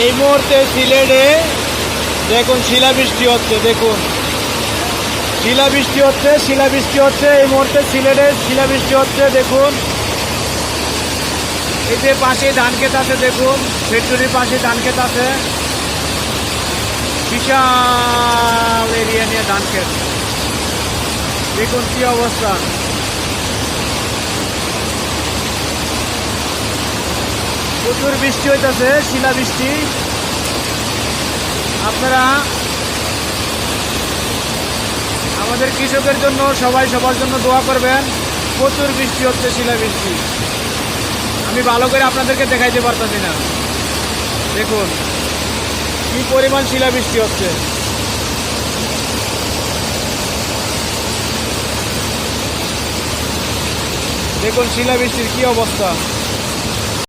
এই মুহূর্তে সিলেটে দেখুন শিলাবৃষ্টি হচ্ছে। দেখুন শিলাবৃষ্টি হচ্ছে এই মুহূর্তে সিলেটে শিলাবৃষ্টি হচ্ছে। দেখুন এই যে পাশে ধান ক্ষেত আছে, দেখুন ফ্যাক্টরির পাশে ধান ক্ষেত আছে, বিশাল এরিয়া নিয়ে ধান ক্ষেত। দেখুন কি অবস্থা, প্রচুর বৃষ্টি হইতেছে, শিলাবৃষ্টি। আপনারা আমাদের কৃষকের জন্য সবাই সবার জন্য দোয়া করবেন। প্রচুর বৃষ্টি হচ্ছে, শিলাবৃষ্টি। আমি ভালো করে আপনাদেরকে দেখাইতে পারতাছি না। দেখুন কি পরিমাণ শিলাবৃষ্টি হচ্ছে। দেখুন শিলাবৃষ্টির কি অবস্থা।